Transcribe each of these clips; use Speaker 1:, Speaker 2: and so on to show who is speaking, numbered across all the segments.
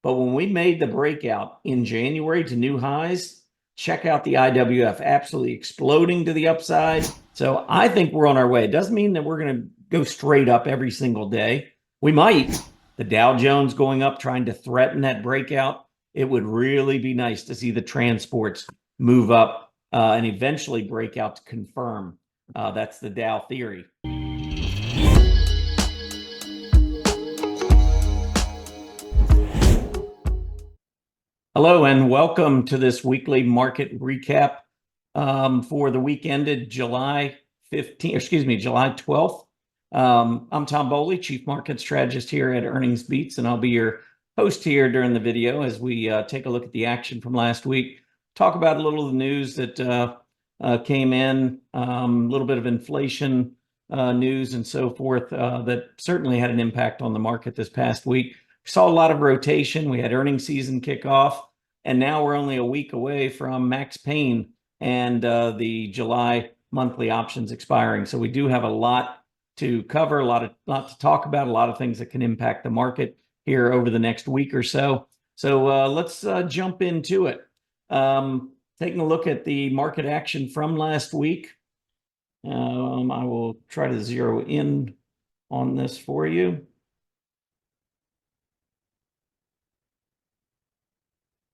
Speaker 1: But when we made the breakout in January to new highs, check out the IWF, absolutely exploding to the upside. So I think we're on our way. It doesn't mean that we're going to go straight up every single day. We might. The Dow Jones going up, trying to threaten that breakout. It would really be nice to see the transports move up and eventually break out to confirm. That's the Dow theory. Hello and welcome to this weekly market recap for the week ended July 12th. I'm Tom Bowley, Chief Market Strategist here at Earnings Beats, and I'll be your host here during the video as we take a look at the action from last week, talk about a little of the news that came in, a little bit of inflation news and so forth that certainly had an impact on the market this past week. We saw a lot of rotation. We had earnings season kick off, and now we're only a week away from Max Pain and the July monthly options expiring. So we do have a lot to cover, a lot to talk about, a lot of things that can impact the market here over the next week or so. So let's jump into it. Taking a look at the market action from last week. I will try to zero in on this for you.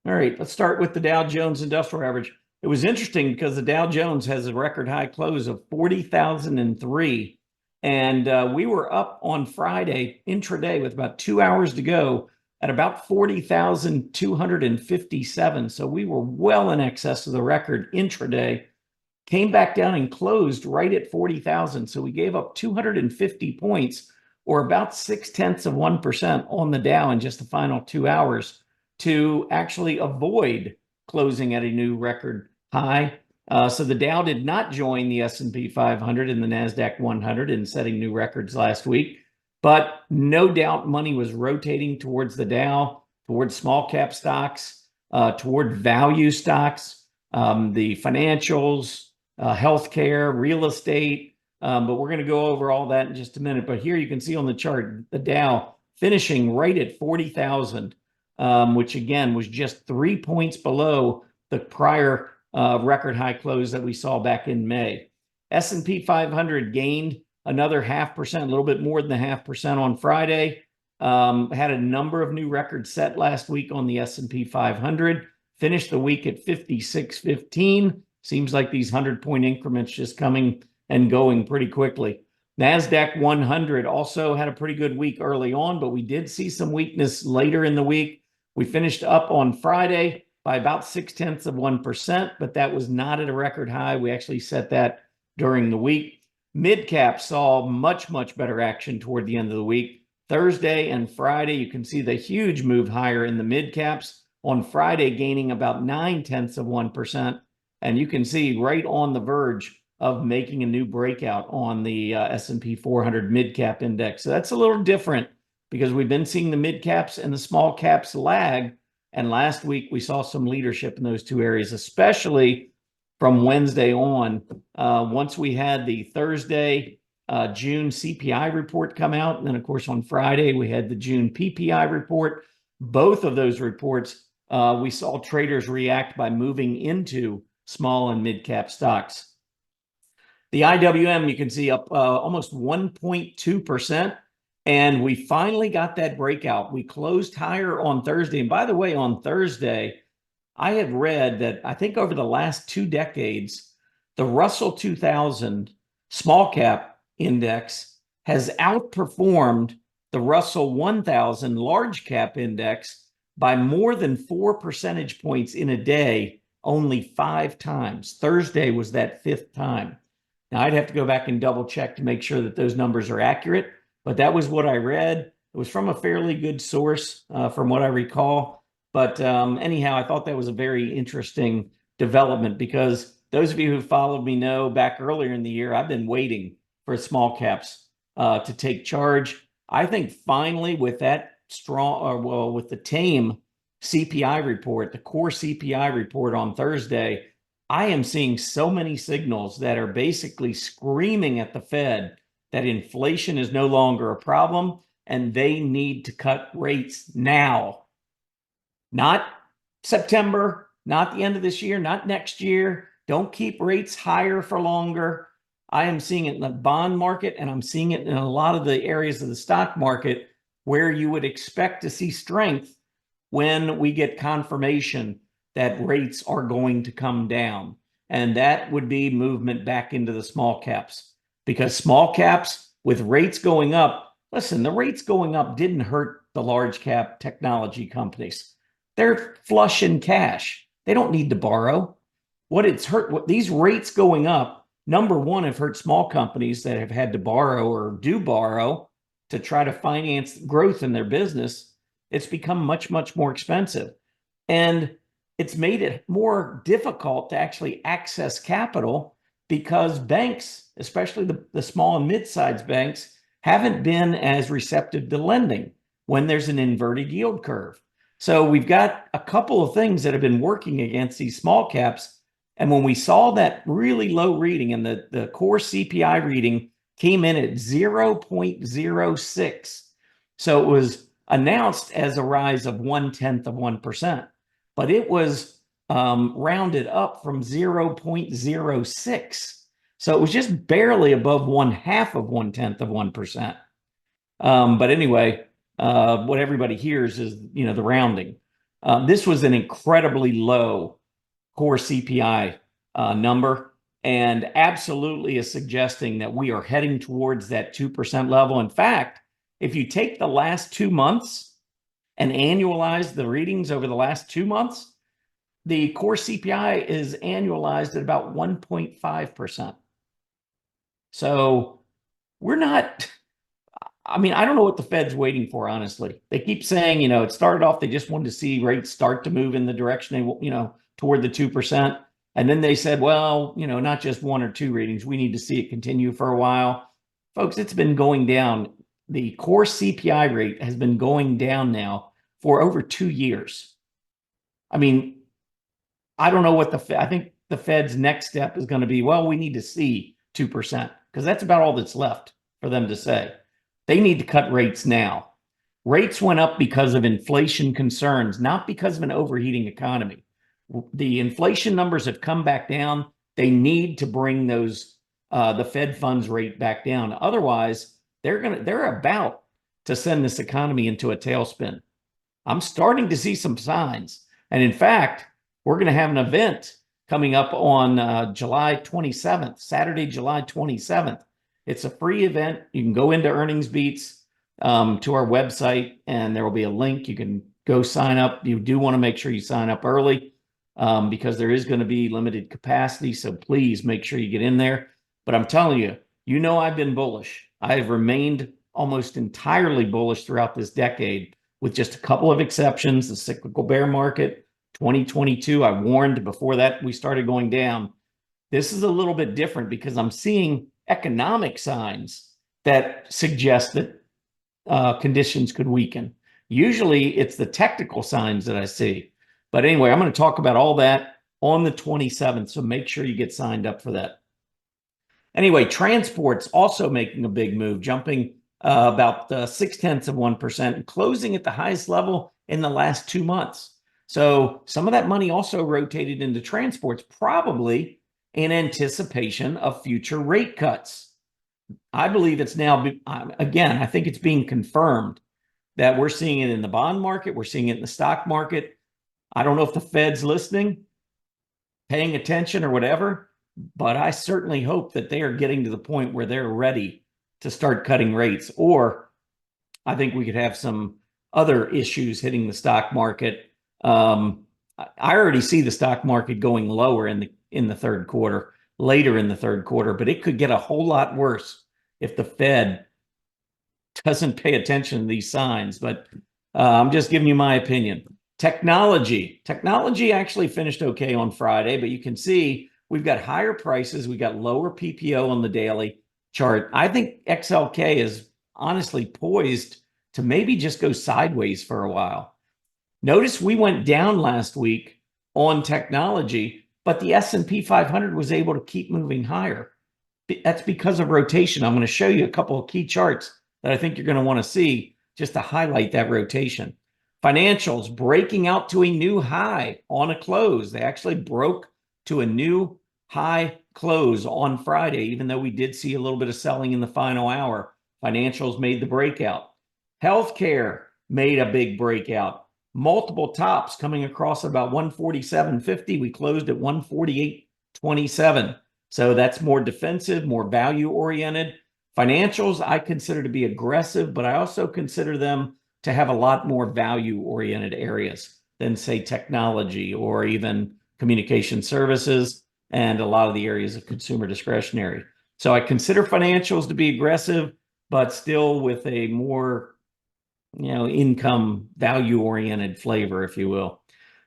Speaker 1: All right, let's start with the Dow Jones Industrial Average. It was interesting because the Dow Jones has a record high close of 40,003. And we were up on Friday intraday with about 2 hours to go at about 40,257. So we were well in excess of the record intraday. Came back down and closed right at 40,000. So we gave up 250 points, or about 0.6% on the Dow in just the final 2 hours, to actually avoid closing at a new record high. So the Dow did not join the S&P 500 and the NASDAQ 100 in setting new records last week, but no doubt money was rotating towards the Dow, towards small cap stocks, toward value stocks, the financials, healthcare, real estate. But we're going to go over all that in just a minute. But here you can see on the chart, the Dow finishing right at 40,000. Which again was just 3 points below the prior record high close that we saw back in May. S&P 500 gained another 0.5%, a little bit more than the 0.5% on Friday. Had a number of new records set last week on the S&P 500. Finished the week at 56.15. Seems like these 100-point increments just coming and going pretty quickly. NASDAQ 100 also had a pretty good week early on, but we did see some weakness later in the week. We finished up on Friday by about 0.6%, but that was not at a record high. We actually set that during the week. Mid-cap saw much, much better action toward the end of the week. Thursday and Friday, you can see the huge move higher in the mid-caps. On Friday, gaining about 0.9%. And you can see right on the verge of making a new breakout on the S&P 400 mid-cap index. So that's a little different because we've been seeing the mid-caps and the small caps lag. And last week, we saw some leadership in those two areas, especially from Wednesday on. Once we had the Thursday, June CPI report come out. And then, of course, on Friday, we had the June PPI report. Both of those reports, we saw traders react by moving into small and mid-cap stocks. The IWM, you can see up almost 1.2%. And we finally got that breakout. We closed higher on Thursday. And by the way, on Thursday, I had read that I think over the last 2 decades, the Russell 2000 small cap index has outperformed the Russell 1000 large cap index by more than 4 percentage points in a day, only 5 times. Thursday was that 5th time. Now, I'd have to go back and double check to make sure that those numbers are accurate. But that was what I read. It was from a fairly good source from what I recall. But anyhow, I thought that was a very interesting development because those of you who followed me know back earlier in the year, I've been waiting for small caps to take charge. I think finally with that with the tame CPI report, the core CPI report on Thursday, I am seeing so many signals that are basically screaming at the Fed that inflation is no longer a problem and they need to cut rates now. Not September, not the end of this year, not next year. Don't keep rates higher for longer. I am seeing it in the bond market, and I'm seeing it in a lot of the areas of the stock market where you would expect to see strength when we get confirmation that rates are going to come down. And that would be movement back into the small caps, because small caps with rates going up, listen, the rates going up didn't hurt the large cap technology companies. They're flush in cash. They don't need to borrow. What these rates going up, number one, have hurt small companies that have had to borrow or do borrow to try to finance growth in their business. It's become much, much more expensive. And it's made it more difficult to actually access capital because banks, especially the small and mid-sized banks, haven't been as receptive to lending when there's an inverted yield curve. So we've got a couple of things that have been working against these small caps. And when we saw that really low reading, and the core CPI reading came in at 0.06. So it was announced as a rise of 0.1%, but it was rounded up from 0.06. So it was just barely above 0.1%. But anyway, what everybody hears is, the rounding. This was an incredibly low core CPI number, and absolutely is suggesting that we are heading towards that 2% level. In fact, if you take the last 2 months and annualize the readings over the last 2 months, the core CPI is annualized at about 1.5%. So we're not, I don't know what the Fed's waiting for, honestly. They keep saying, it started off, they just wanted to see rates start to move in the direction they, toward the 2%. And then they said, well, not just 1 or 2 readings. We need to see it continue for a while. Folks, it's been going down. The core CPI rate has been going down now for over 2 years. I don't know what I think the Fed's next step is going to be, well, we need to see 2%, because that's about all that's left for them to say. They need to cut rates now. Rates went up because of inflation concerns, not because of an overheating economy. The inflation numbers have come back down. They need to bring those the Fed funds rate back down. Otherwise, they're about to send this economy into a tailspin. I'm starting to see some signs. And in fact, we're going to have an event coming up on July 27th, Saturday, July 27th. It's a free event. You can go into Earnings Beats to our website, and there will be a link. You can go sign up. You do want to make sure you sign up early because there is going to be limited capacity. So please make sure you get in there. But I'm telling you, I've been bullish. I've remained almost entirely bullish throughout this decade, with just a couple of exceptions. The cyclical bear market, 2022, I warned before that we started going down. This is a little bit different because I'm seeing economic signs that suggest that conditions could weaken. Usually it's the technical signs that I see. But anyway, I'm going to talk about all that on the 27th, so make sure you get signed up for that. Anyway, transport's also making a big move, jumping about 0.6%, and closing at the highest level in the last 2 months. So some of that money also rotated into transports, probably in anticipation of future rate cuts. I believe it's now, again, I think it's being confirmed that we're seeing it in the bond market. We're seeing it in the stock market. I don't know if the Fed's listening, paying attention or whatever, but I certainly hope that they are getting to the point where they're ready to start cutting rates. Or I think we could have some other issues hitting the stock market. I already see the stock market going lower in the third quarter, later in the third quarter, but it could get a whole lot worse if the Fed doesn't pay attention to these signs. But I'm just giving you my opinion. Technology actually finished okay on Friday, but you can see we've got higher prices. We got lower PPO on the daily chart. I think XLK is honestly poised to maybe just go sideways for a while. Notice we went down last week on technology, but the S&P 500 was able to keep moving higher. That's because of rotation. I'm going to show you a couple of key charts that I think you're going to want to see just to highlight that rotation. If Financials breaking out to a new high on a close. They actually broke to a new high close on Friday, even though we did see a little bit of selling in the final hour. Financials made the breakout. Healthcare made a big breakout. Multiple tops coming across about 147.50. We closed at 148.27. So that's more defensive, more value oriented. Financials I consider to be aggressive, but I also consider them to have a lot more value oriented areas than, say, technology or even communication services and a lot of the areas of consumer discretionary. So I consider financials to be aggressive, but still with a more, income value oriented flavor, if you will.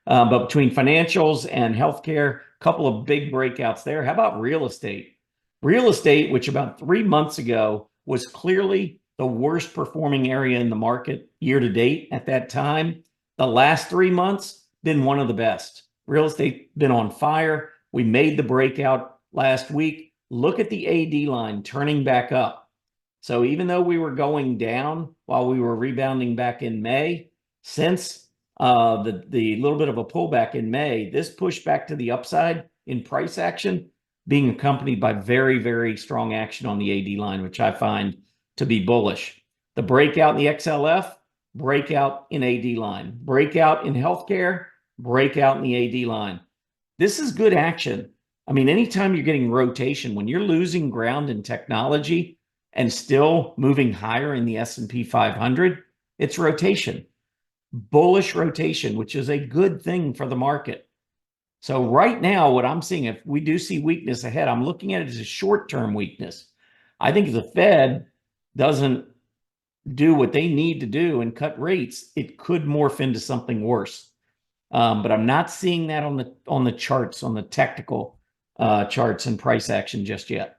Speaker 1: But between financials and healthcare, a couple of big breakouts there. How about real estate? Real estate, which about 3 months ago was clearly the worst performing area in the market year to date at that time, the last 3 months been one of the best. Real estate been on fire. We made the breakout last week. Look at the AD line turning back up. So even though we were going down while we were rebounding back in May, since the little bit of a pullback in May, this push back to the upside in price action being accompanied by very, very strong action on the AD line, which I find to be bullish. The breakout in the XLF, breakout in AD line, breakout in healthcare, breakout in the AD line. This is good action. I mean, anytime you're getting rotation, when you're losing ground in technology and still moving higher in the S&P 500, it's rotation, bullish rotation, which is a good thing for the market. So right now, what I'm seeing, if we do see weakness ahead, I'm looking at it as a short-term weakness. I think if the Fed doesn't do what they need to do and cut rates, it could morph into something worse. But I'm not seeing that on the charts, on the technical charts and price action just yet.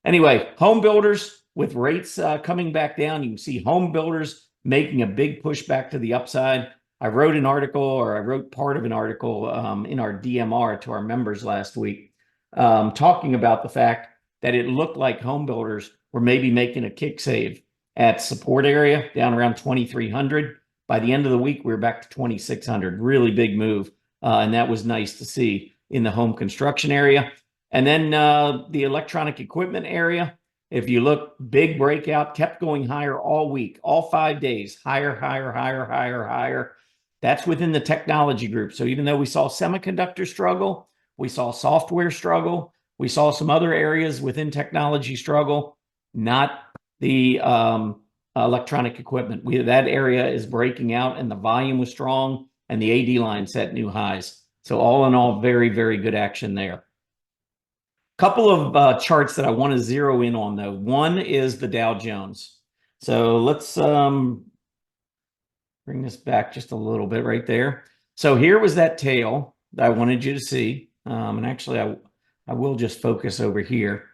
Speaker 1: Anyway, home builders with rates coming back down, you can see home builders making a big push back to the upside. I wrote part of an article in our DMR to our members last week, talking about the fact that it looked like home builders were maybe making a kick save at support area down around 2,300. By the end of the week, we were back to 2,600. Really big move, and that was nice to see in the home construction area. And then the electronic equipment area, if you look, big breakout, kept going higher all week, all 5 days, higher, higher, higher, higher, higher. That's within the technology group. So even though we saw semiconductor struggle, we saw software struggle, we saw some other areas within technology struggle, not the electronic equipment. That area is breaking out and the volume was strong and the AD line set new highs. So all in all, very, very good action there. Couple of charts that I want to zero in on though. One is the Dow Jones. So let's bring this back just a little bit right there. So here was that tail that I wanted you to see. And actually I will just focus over here.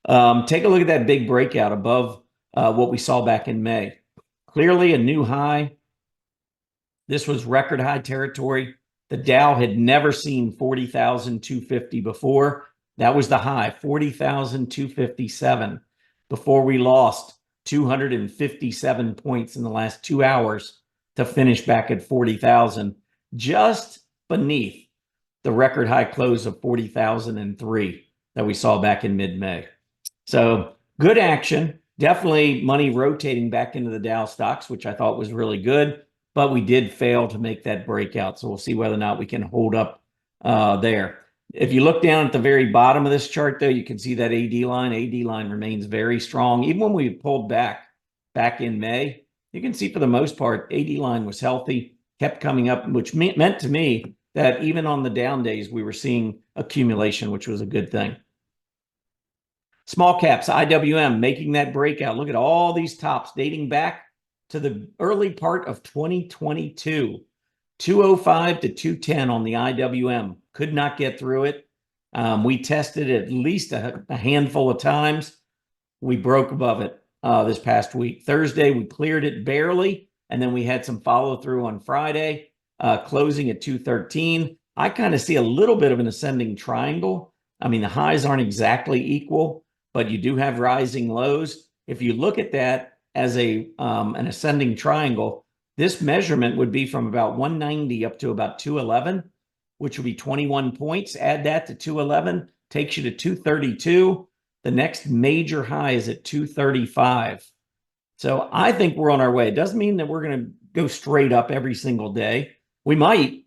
Speaker 1: Take a look at that big breakout above what we saw back in May. Clearly a new high. This was record high territory. The Dow had never seen 40,250 before. That was the high, 40,257, before we lost 257 points in the last 2 hours to finish back at 40,000, just beneath the record high close of 40,003 that we saw back in mid-May. So good action, definitely money rotating back into the Dow stocks, which I thought was really good, but we did fail to make that breakout. So we'll see whether or not we can hold up there. If you look down at the very bottom of this chart, though, you can see that AD line. AD line remains very strong. Even when we pulled back in May, you can see for the most part, AD line was healthy, kept coming up, which meant to me that even on the down days, we were seeing accumulation, which was a good thing. Small caps, IWM, making that breakout. Look at all these tops dating back to the early part of 2022. 205 to 210 on the IWM. Could not get through it. We tested at least a handful of times. We broke above it this past week. Thursday, we cleared it barely, and then we had some follow through on Friday, closing at 213. I kind of see a little bit of an ascending triangle. I mean, the highs aren't exactly equal, but you do have rising lows. If you look at that as an ascending triangle, This measurement would be from about 190 up to about 211, which would be 21 points. Add that to 211, takes you to 232. The next major high is at 235. So I think we're on our way. It doesn't mean that we're going to go straight up every single day. We might,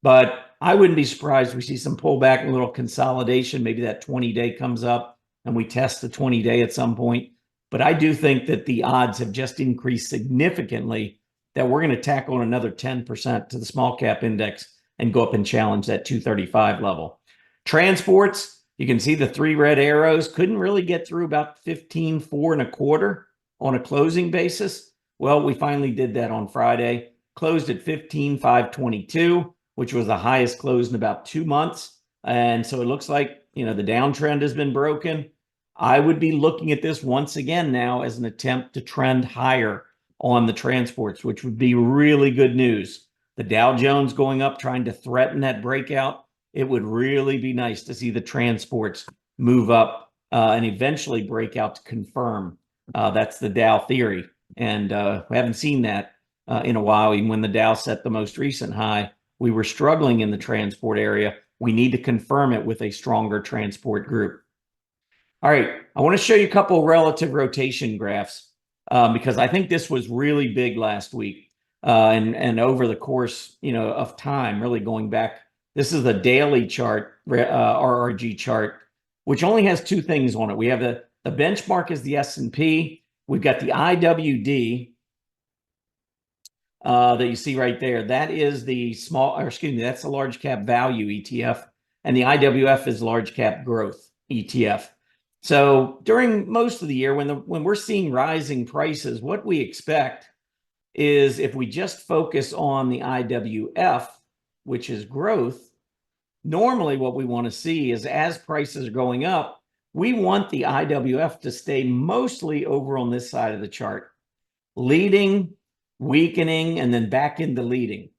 Speaker 1: but I wouldn't be surprised if we see some pullback and a little consolidation. Maybe that 20-day comes up and we test the 20-day at some point. But I do think that the odds have just increased significantly that we're going to tackle another 10% to the small cap index and go up and challenge that 235 level. Transports, you can see the 3 red arrows, couldn't really get through about 15.425 on a closing basis. Well, we finally did that on Friday, closed at 15.522, which was the highest close in about 2 months. And so it looks like, the downtrend has been broken. I would be looking at this once again now as an attempt to trend higher on the transports, which would be really good news. The Dow Jones going up, trying to threaten that breakout. It would really be nice to see the transports move up and eventually break out to confirm. That's the Dow theory. And we haven't seen that in a while. Even when the Dow set the most recent high, we were struggling in the transport area. We need to confirm it with a stronger transport group. All right, I want to show you a couple relative rotation graphs because I think this was really big last week and over the course of time, really going back. This is the daily chart, RRG chart, which only has 2 things on it. We have the benchmark is the S&P. We've got the IWD that you see right there. That is the that's the large cap value ETF, and the IWF is large cap growth ETF. So during most of the year, when we're seeing rising prices, what we expect is if we just focus on the IWF, which is growth, normally what we want to see is as prices are going up, we want the IWF to stay mostly over on this side of the chart, leading, weakening, and then back into leading.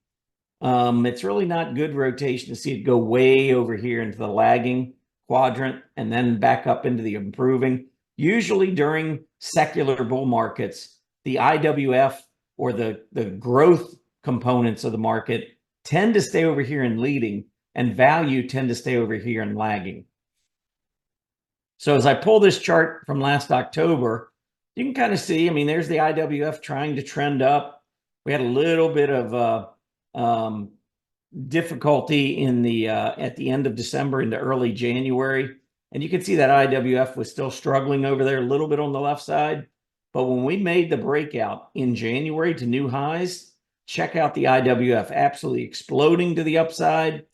Speaker 1: It's really not good rotation to see it go way over here into the lagging quadrant and then back up into the improving. Usually during secular bull markets, the IWF or the growth components of the market tend to stay over here in leading, and value tend to stay over here in lagging. So as I pull this chart from last October, you can kind of see, there's the IWF trying to trend up. We had a little bit of difficulty in the at the end of December into early January. And you can see that IWF was still struggling over there a little bit on the left side. But when we made the breakout in January to new highs, check out the IWF absolutely exploding to the upside.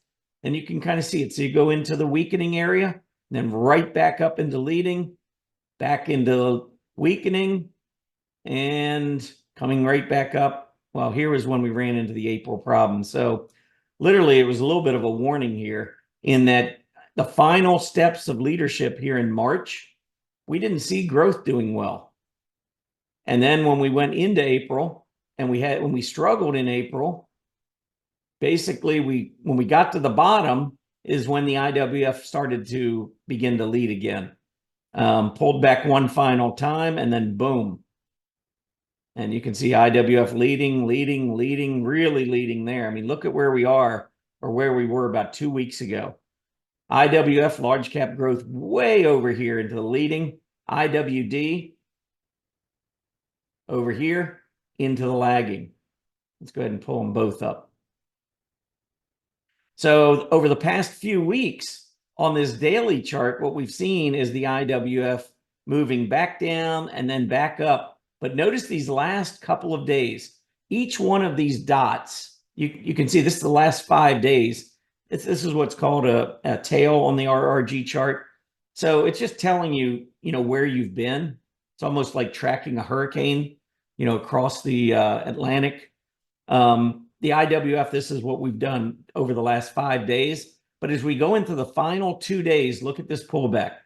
Speaker 1: And you can kind of see it. So you go into the weakening area, then right back up into leading, back into weakening, and coming right back up. Well, here was when we ran into the April problem. So literally, it was a little bit of a warning here in that the final steps of leadership here in March, we didn't see growth doing well. And then when we went into April and when we struggled in April, basically when we got to the bottom is when the IWF started to begin to lead again. Pulled back one final time and then boom. And you can see IWF leading, really leading there. Look at where we are or where we were about 2 weeks ago. IWF, large cap growth, way over here into the leading. IWD over here into the lagging. Let's go ahead and pull them both up. So over the past few weeks on this daily chart, what we've seen is the IWF moving back down and then back up. But notice these last couple of days, each one of these dots, you can see this is the last 5 days. This is what's called a tail on the RRG chart. So it's just telling you, where you've been. It's almost like tracking a hurricane, across the Atlantic. The IWF, this is what we've done over the last 5 days. But as we go into the final 2 days, look at this pullback.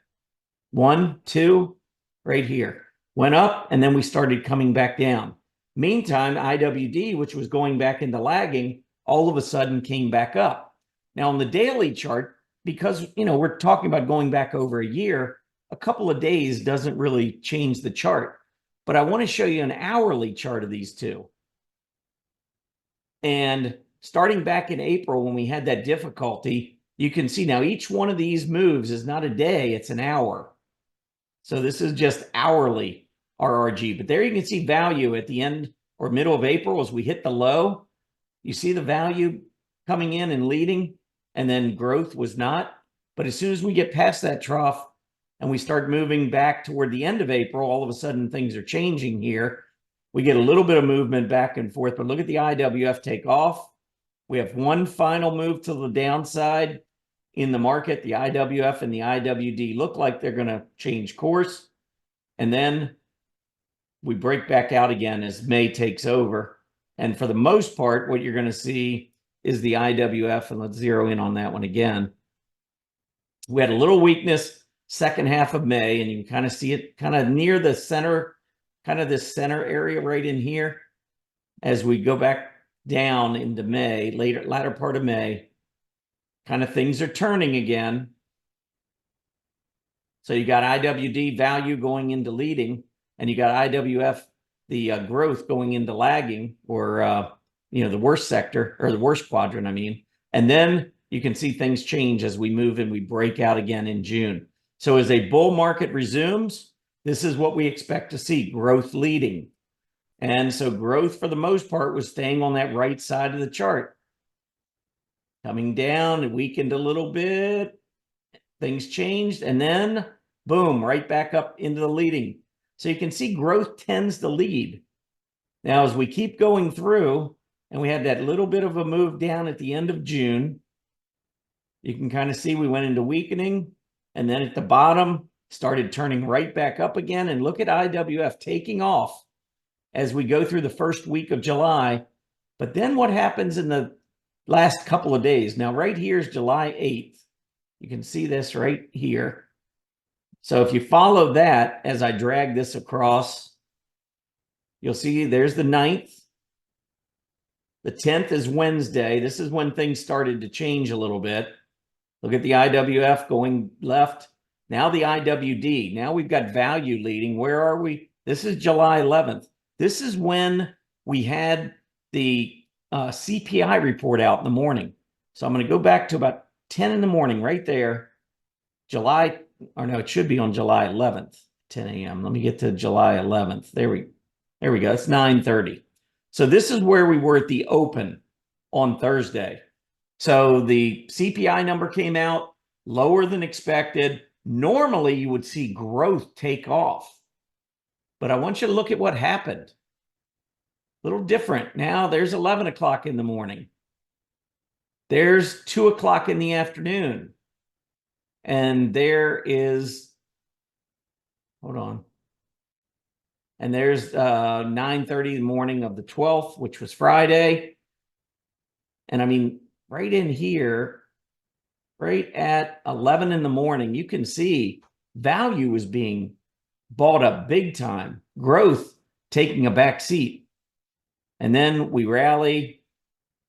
Speaker 1: 1, 2, right here. Went up, and then we started coming back down. Meantime, IWD, which was going back into lagging, all of a sudden came back up. Now, on the daily chart, because, we're talking about going back over a year, a couple of days doesn't really change the chart. But I want to show you an hourly chart of these two. And starting back in April, when we had that difficulty, you can see now each one of these moves is not a day, it's an hour. So this is just hourly RRG. But there you can see value at the end or middle of April as we hit the low. You see the value coming in and leading, and then growth was not. But as soon as we get past that trough and we start moving back toward the end of April, all of a sudden things are changing here. We get a little bit of movement back and forth, but look at the IWF take off. We have one final move to the downside in the market. The IWF and the IWD look like they're going to change course. And then we break back out again as May takes over. And for the most part, what you're going to see is the IWF, and let's zero in on that one again. We had a little weakness second half of May, and you can kind of see it kind of near the center, kind of this center area right in here. As we go back down into May, latter part of May, kind of things are turning again. So you got IWD value going into leading, and you got IWF, the growth going into lagging, or the worst sector, or the worst quadrant, I mean. And then you can see things change as we move and we break out again in June. So as a bull market resumes, this is what we expect to see, growth leading. And so growth, for the most part, was staying on that right side of the chart. Coming down, it weakened a little bit, things changed, and then boom, right back up into the leading. So you can see growth tends to lead. Now, as we keep going through, and we had that little bit of a move down at the end of June, you can kind of see we went into weakening, and then at the bottom, started turning right back up again. And look at IWF taking off as we go through the first week of July. But then what happens in the last couple of days? Now, right here is July 8th. You can see this right here. So if you follow that, as I drag this across, you'll see there's the 9th. The 10th is Wednesday. This is when things started to change a little bit. Look at the IWF going left. Now the IWD. Now we've got value leading. Where are we? This is July 11th. This is when we had the CPI report out in the morning. So I'm going to go back to about 10 in the morning right there. It should be on July 11th, 10 a.m. Let me get to July 11th. There we go. It's 9:30. So this is where we were at the open on Thursday. So the CPI number came out lower than expected. Normally, you would see growth take off. But I want you to look at what happened. A little different. Now there's 11 o'clock in the morning. There's 2 o'clock in the afternoon. And there is, hold on. And there's 9:30 in the morning of the 12th, which was Friday. And I mean, right in here, right at 11 in the morning, you can see value is being bought up big time. Growth taking a back seat. And then we rally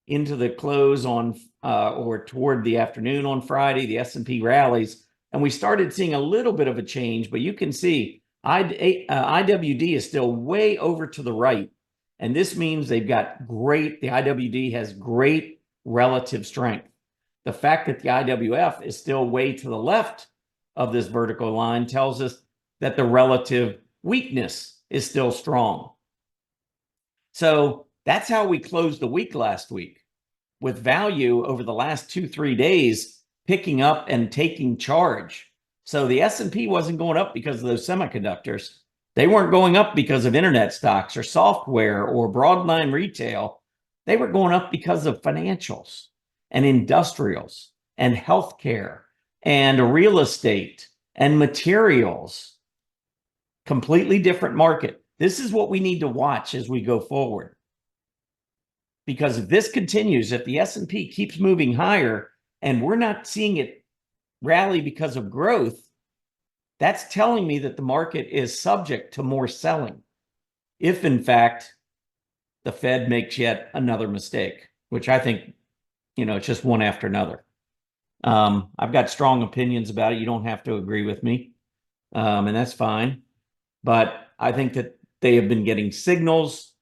Speaker 1: into the close on or toward the afternoon on Friday. The S&P rallies, and we started seeing a little bit of a change, but you can see IWD is still way over to the right. And this means the IWD has great relative strength. The fact that the IWF is still way to the left of this vertical line tells us that the relative weakness is still strong. So that's how we closed the week last week, with value over the last 2-3 days picking up and taking charge. So the S&P wasn't going up because of those semiconductors. They weren't going up because of internet stocks or software or broadline retail. They were going up because of financials and industrials and healthcare and real estate and materials. Completely different market. This is what we need to watch as we go forward. Because if this continues, if the S&P keeps moving higher and we're not seeing it rally because of growth, that's telling me that the market is subject to more selling. If in fact, the Fed makes yet another mistake, which I think, it's just one after another. I've got strong opinions about it. You don't have to agree with me. And that's fine. But I think that they have been getting signals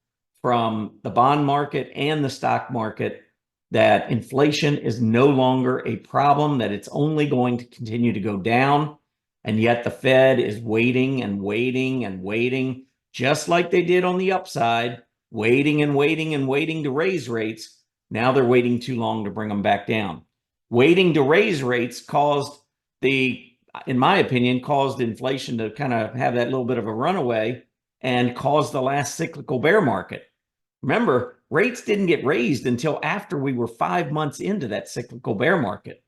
Speaker 1: from the bond market and the stock market that inflation is no longer a problem, that it's only going to continue to go down. And yet the Fed is waiting and waiting and waiting, just like they did on the upside, waiting and waiting and waiting to raise rates. Now they're waiting too long to bring them back down. Waiting to raise rates in my opinion, caused inflation to kind of have that little bit of a runaway and caused the last cyclical bear market. Remember, rates didn't get raised until after we were 5 months into that cyclical bear market.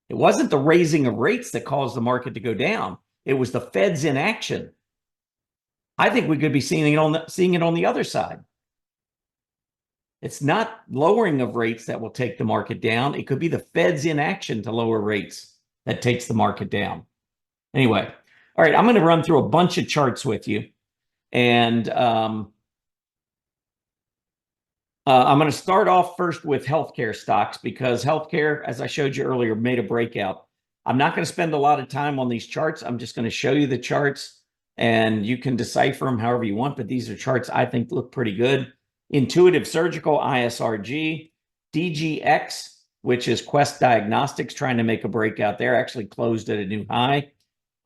Speaker 1: It wasn't the raising of rates that caused the market to go down. It was the Fed's inaction. I think we could be seeing it on the other side. It's not lowering of rates that will take the market down. It could be the Fed's inaction to lower rates that takes the market down. Anyway, all right, I'm going to run through a bunch of charts with you. And I'm going to start off first with healthcare stocks, because healthcare, as I showed you earlier, made a breakout. I'm not going to spend a lot of time on these charts. I'm just going to show you the charts, and you can decipher them however you want, but these are charts I think look pretty good. Intuitive Surgical, ISRG, DGX, which is Quest Diagnostics, trying to make a breakout there, actually closed at a new high.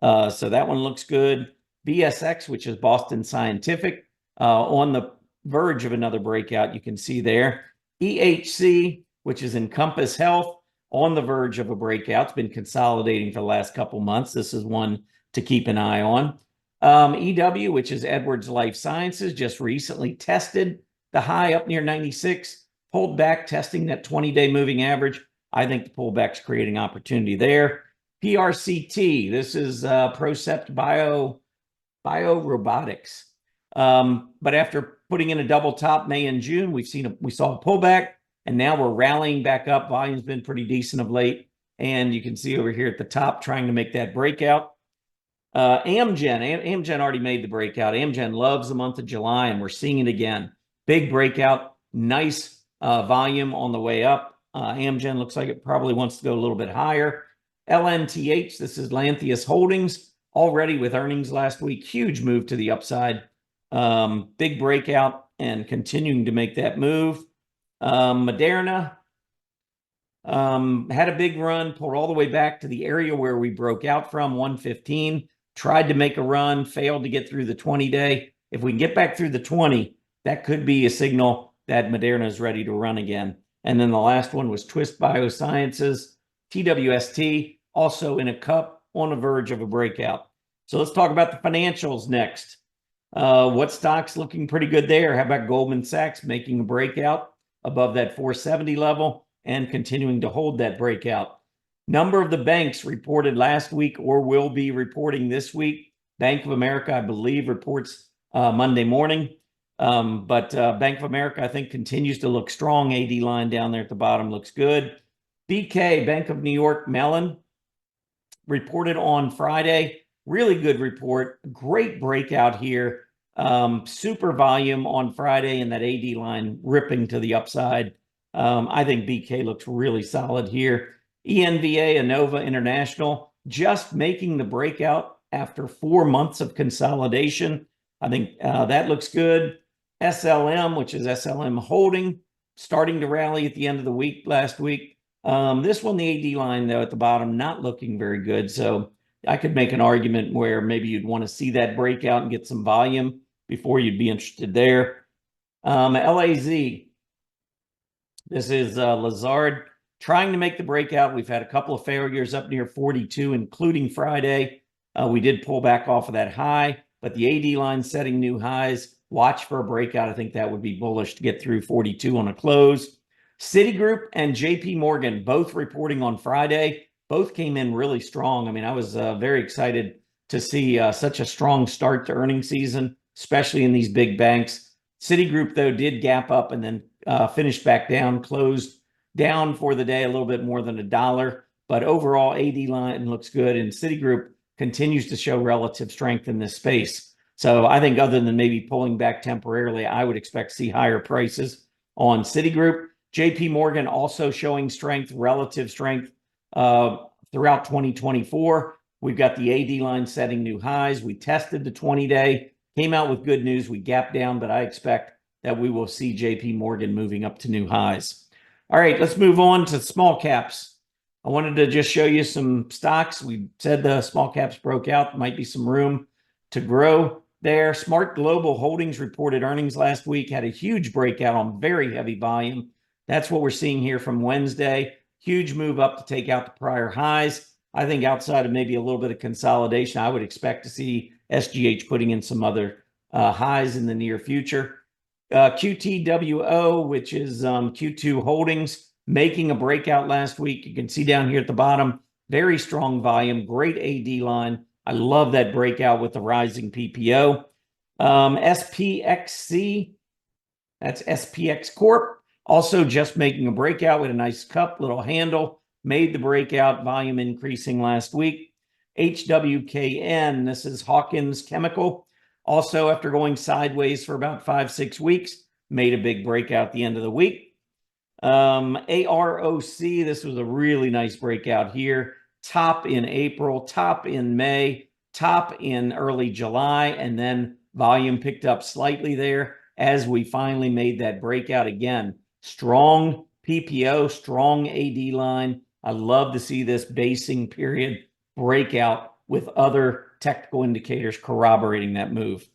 Speaker 1: So that one looks good. BSX, which is Boston Scientific, on the verge of another breakout, you can see there. EHC, which is Encompass Health, on the verge of a breakout. It's been consolidating for the last couple months. This is one to keep an eye on. EW, which is Edwards Life Sciences, just recently tested the high up near 96, pulled back, testing that 20-day moving average. I think the pullback's creating opportunity there. PRCT, this is Procept Biorobotics. But after putting in a double top May and June, we saw a pullback, and now we're rallying back up. Volume's been pretty decent of late, and you can see over here at the top trying to make that breakout. Amgen already made the breakout. Amgen loves the month of July, and we're seeing it again. Big breakout, nice volume on the way up. Amgen looks like it probably wants to go a little bit higher. LNTH, this is Lantheus Holdings, already with earnings last week. Huge move to the upside. Big breakout and continuing to make that move. Moderna had a big run, pulled all the way back to the area where we broke out from, 115. Tried to make a run, failed to get through the 20-day. If we can get back through the 20, that could be a signal that Moderna is ready to run again. And then the last one was Twist Biosciences, TWST, also in a cup on the verge of a breakout. So let's talk about the financials next. What stocks looking pretty good there? How about Goldman Sachs making a breakout above that 470 level and continuing to hold that breakout? Number of the banks reported last week or will be reporting this week. Bank of America, I believe, reports Monday morning. But Bank of America, I think, continues to look strong. AD line down there at the bottom looks good. BK, Bank of New York Mellon, reported on Friday. Really good report. Great breakout here. Super volume on Friday, and that AD line ripping to the upside. I think BK looks really solid here. ENVA, Innova International, just making the breakout after 4 months of consolidation. I think that looks good. SLM, which is SLM Holding, starting to rally at the end of the week last week. This one, the AD line, though, at the bottom, not looking very good. So I could make an argument where maybe you'd want to see that breakout and get some volume before you'd be interested there. LAZ, this is Lazard, trying to make the breakout. We've had a couple of failures up near 42, including Friday. We did pull back off of that high, but the AD line setting new highs. Watch for a breakout. I think that would be bullish to get through 42 on a close. Citigroup and JP Morgan both reporting on Friday. Both came in really strong. I mean, I was very excited to see such a strong start to earnings season, especially in these big banks. Citigroup, though, did gap up and then finished back down, closed down for the day a little bit more than $1. But overall, AD line looks good, and Citigroup continues to show relative strength in this space. So I think other than maybe pulling back temporarily, I would expect to see higher prices on Citigroup. JP Morgan also showing strength, relative strength throughout 2024. We've got the AD line setting new highs. We tested the 20-day, came out with good news. We gapped down, but I expect that we will see JP Morgan moving up to new highs. All right, let's move on to small caps. I wanted to just show you some stocks. We said the small caps broke out. Might be some room to grow there. Smart Global Holdings reported earnings last week, had a huge breakout on very heavy volume. That's what we're seeing here from Wednesday. Huge move up to take out the prior highs. I think outside of maybe a little bit of consolidation, I would expect to see SGH putting in some other highs in the near future. QTWO, which is Q2 Holdings, making a breakout last week. You can see down here at the bottom, very strong volume, great AD line. I love that breakout with the rising PPO. SPXC, that's SPX Corp, also just making a breakout with a nice cup, little handle, made the breakout, volume increasing last week. HWKN, this is Hawkins Chemical, also after going sideways for about 5-6 weeks, made a big breakout at the end of the week. AROC, this was a really nice breakout here. Top in April, top in May, top in early July, and then volume picked up slightly there as we finally made that breakout again. Strong PPO, strong AD line. I love to see this basing period breakout with other technical indicators corroborating that move.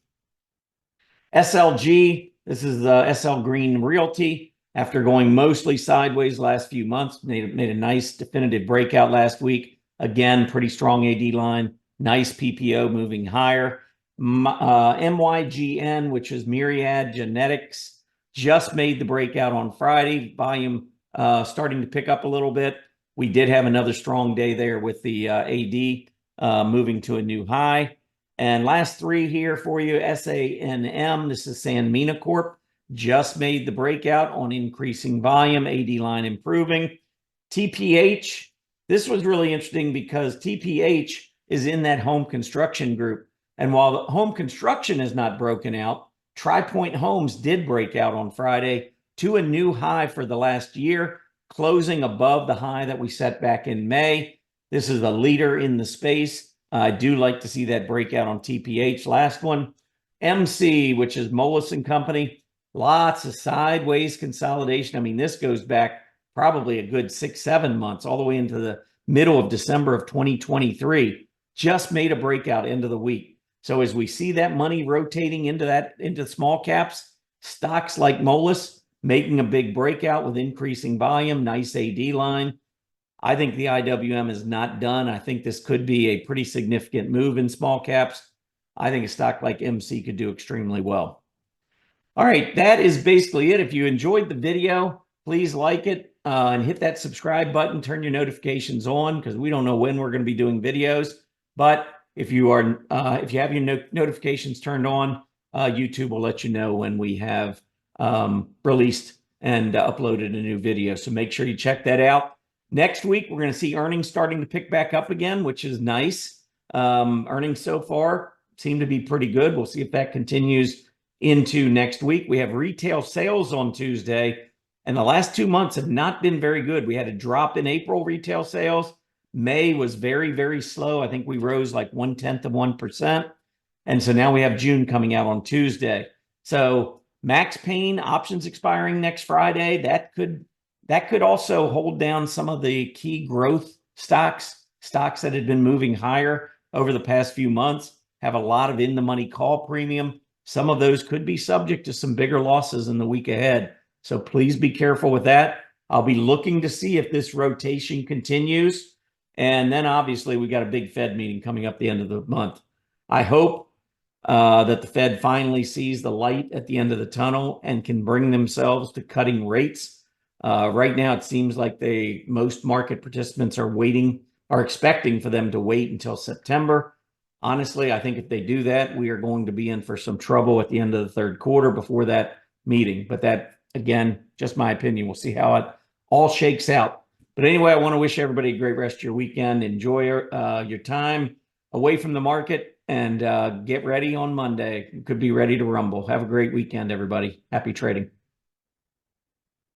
Speaker 1: SLG, this is the SL Green Realty. After going mostly sideways last few months, made a nice definitive breakout last week. Again, pretty strong AD line, nice PPO moving higher. MYGN, which is Myriad Genetics, just made the breakout on Friday. Volume starting to pick up a little bit. We did have another strong day there with the AD moving to a new high. And last three here for you, SANM, this is Sanmina Corp, just made the breakout on increasing volume, AD line improving. TPH, this was really interesting because TPH is in that home construction group. And while the home construction is not broken out, TriPoint Homes did break out on Friday to a new high for the last year, closing above the high that we set back in May. This is a leader in the space. I do like to see that breakout on TPH. Last one, MC, which is Moelis & Company. Lots of sideways consolidation. I mean, this goes back probably a good 6-7 months, all the way into the middle of December of 2023. Just made a breakout end of the week. So as we see that money rotating into small caps, stocks like Moelis making a big breakout with increasing volume, nice AD line. I think the IWM is not done. I think this could be a pretty significant move in small caps. I think a stock like MC could do extremely well. All right, that is basically it. If you enjoyed the video, please like it and hit that subscribe button, turn your notifications on, because we don't know when we're going to be doing videos. But if you have your notifications turned on, YouTube will let you know when we have released and uploaded a new video. So make sure you check that out. Next week, we're going to see earnings starting to pick back up again, which is nice. Earnings so far seem to be pretty good. We'll see if that continues into next week. We have retail sales on Tuesday, and the last 2 months have not been very good. We had a drop in April retail sales. May was very, very slow. I think we rose like 0.1%. And so now we have June coming out on Tuesday. So Max Payne options expiring next Friday. That could also hold down some of the key growth stocks that had been moving higher over the past few months, have a lot of in-the-money call premium. Some of those could be subject to some bigger losses in the week ahead. So please be careful with that. I'll be looking to see if this rotation continues. And then obviously we got a big Fed meeting coming up the end of the month. I hope that the Fed finally sees the light at the end of the tunnel and can bring themselves to cutting rates. Right now, it seems like most market participants are expecting for them to wait until September. Honestly, I think if they do that, we are going to be in for some trouble at the end of the third quarter before that meeting. But that, again, just my opinion. We'll see how it all shakes out. But anyway, I want to wish everybody a great rest of your weekend. Enjoy your time away from the market, and get ready on Monday. You could be ready to rumble. Have a great weekend, everybody. Happy trading.